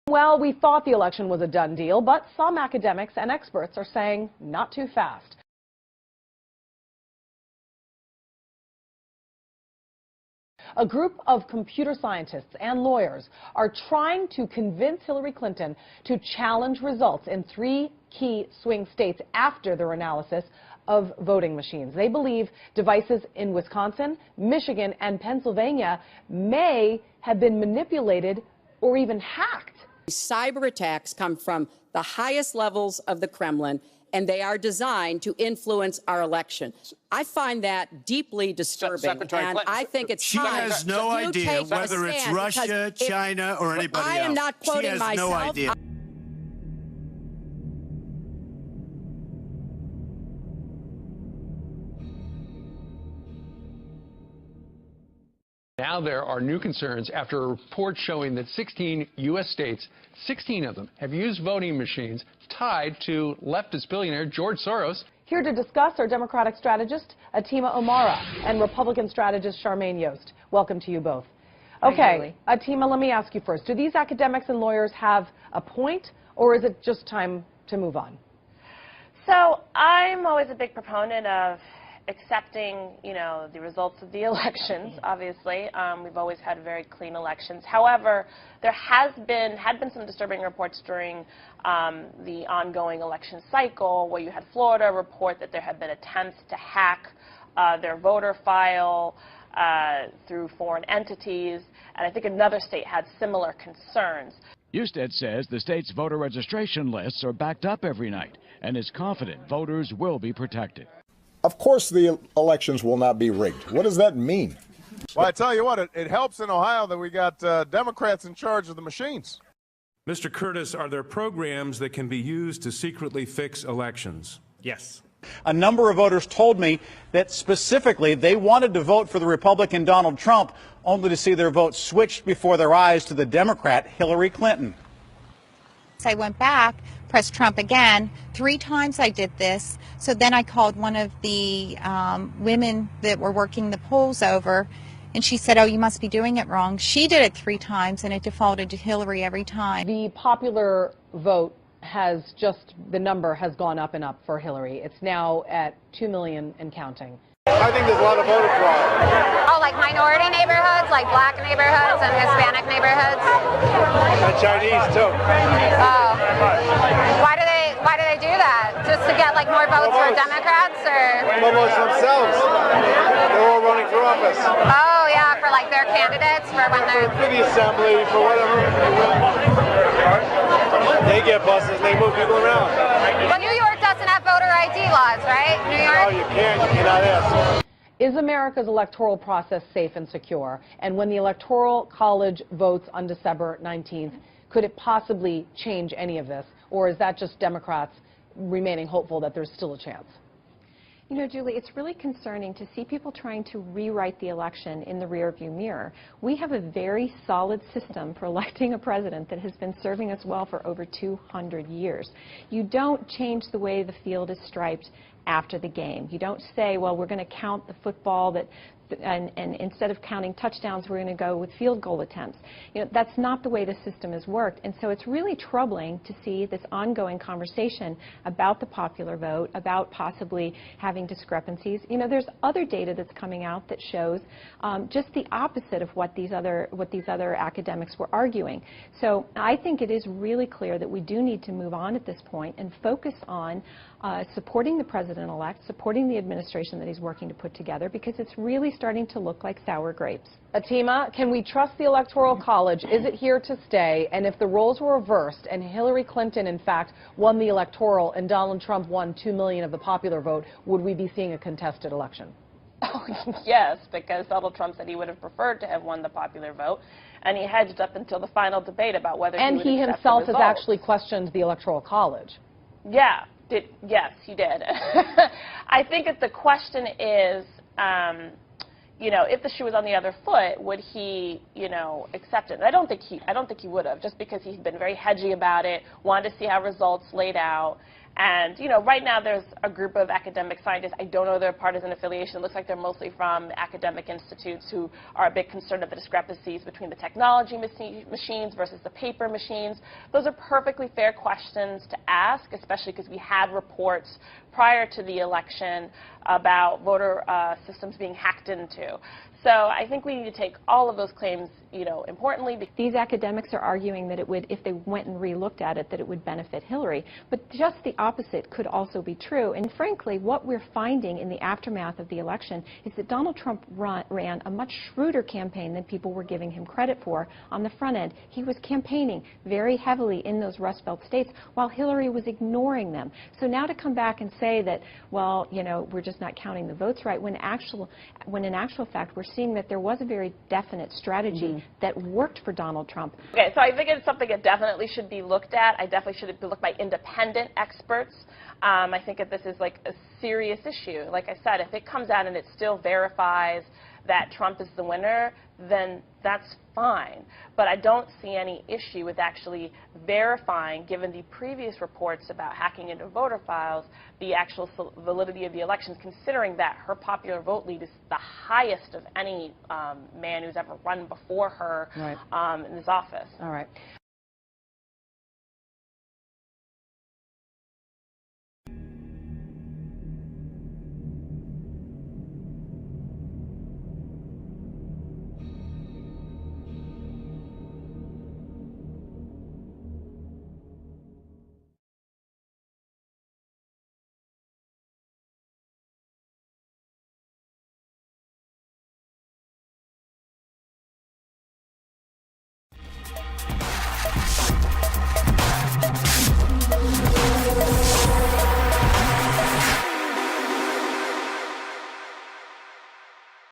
Well, we thought the election was a done deal, but some academics and experts are saying not too fast. A group of computer scientists and lawyers are trying to convince Hillary Clinton to challenge results in 3 key swing states after their analysis of voting machines. They believe devices in Wisconsin, Michigan, and Pennsylvania may have been manipulated or even hacked. Cyber attacks come from the highest levels of the Kremlin, and they are designed to influence our election. I find that deeply disturbing, and I think it's time. She has no idea whether it's Russia, China, or anybody else. I am not quoting myself. She has no idea. Now there are new concerns after a report showing that 16 U.S. states, 16 of them, have used voting machines tied to leftist billionaire George Soros. Here to discuss are Democratic strategist Atima Omara and Republican strategist Charmaine Yost. Welcome to you both. Okay, Atima, let me ask you first. Do these academics and lawyers have a point, or is it just time to move on? So I'm always a big proponent of accepting, the results of the elections, obviously. We've always had very clean elections. However, there had been some disturbing reports during the ongoing election cycle where you had Florida report that there had been attempts to hack their voter file through foreign entities, and I think another state had similar concerns. Husted says the state's voter registration lists are backed up every night and is confident voters will be protected. Of course the elections will not be rigged. What does that mean? Well, I tell you what, it helps in Ohio that we got Democrats in charge of the machines. Mr. Curtis, are there programs that can be used to secretly fix elections? Yes. A number of voters told me that specifically they wanted to vote for the Republican Donald Trump only to see their vote switched before their eyes to the Democrat Hillary Clinton. I went back, pressed Trump again. 3 times I did this. So then I called one of the women that were working the polls over, and she said, oh, you must be doing it wrong. She did it 3 times, and it defaulted to Hillary every time. The popular vote has the number has gone up and up for Hillary. It's now at 2 million and counting. I think there's a lot of voter fraud. Oh, like minority neighborhoods, like black neighborhoods and Hispanic neighborhoods? The Chinese, too. Oh. Why do they do that? Just to get like more votes for Democrats, or? Almost themselves. They're all running for office. Oh, yeah, for like their candidates, for when they're... For the assembly, for whatever. They get buses, they move people around. Well, New York doesn't have voter ID laws, right? New York? No, you can't. You cannot ask. Is America's electoral process safe and secure? And when the Electoral College votes on December 19th, could it possibly change any of this? Or is that just Democrats remaining hopeful that there's still a chance? You know, Julie, it's really concerning to see people trying to rewrite the election in the rearview mirror. We have a very solid system for electing a president that has been serving us well for over 200 years. You don't change the way the field is striped after the game. You don't say, well, we're going to count the football and instead of counting touchdowns, we're going to go with field goal attempts. You know, that's not the way the system has worked. And so it's really troubling to see this ongoing conversation about the popular vote, about possibly having discrepancies. You know, there's other data that's coming out that shows just the opposite of what these other academics were arguing. So I think it is really clear that we do need to move on at this point and focus on supporting the president-elect, supporting the administration that he's working to put together, because it's really starting to look like sour grapes. Atima, can we trust the Electoral College? Is it here to stay? And if the roles were reversed and Hillary Clinton, in fact, won the electoral and Donald Trump won 2 million of the popular vote, would we be seeing a contested election? Oh, yes, because Donald Trump said he would have preferred to have won the popular vote, and he hedged up until the final debate about whether and he would accept the himself has results. actually questioned the Electoral College. Yeah, yes, he did. I think that the question is, if the shoe was on the other foot, would he, accept it? I don't think he would have, just because he's been very hedgy about it, wanted to see how results laid out, And, you know, right now there's a group of academic scientists. I don't know their partisan affiliation. It looks like they're mostly from academic institutes who are a bit concerned of the discrepancies between the technology machines versus the paper machines. Those are perfectly fair questions to ask, especially because we had reports prior to the election about voter systems being hacked into. So I think we need to take all of those claims, you know, importantly. These academics are arguing that it would, if they went and re-looked at it, that it would benefit Hillary. But just the opposite could also be true. And frankly, what we're finding in the aftermath of the election is that Donald Trump ran a much shrewder campaign than people were giving him credit for on the front end. He was campaigning very heavily in those Rust Belt states while Hillary was ignoring them. So now to come back and say that, well, you know, we're just not counting the votes right, when in actual fact we're seeing that there was a very definite strategy that worked for Donald Trump. Okay, so I think it's something that definitely should be looked at. I definitely should be looked by independent experts. I think that this is like a serious issue. Like I said, if it comes out and it still verifies that Trump is the winner, then that's fine. But I don't see any issue with actually verifying, given the previous reports about hacking into voter files, the actual validity of the elections, considering that her popular vote lead is the highest of any man who's ever run before her in this office. All right.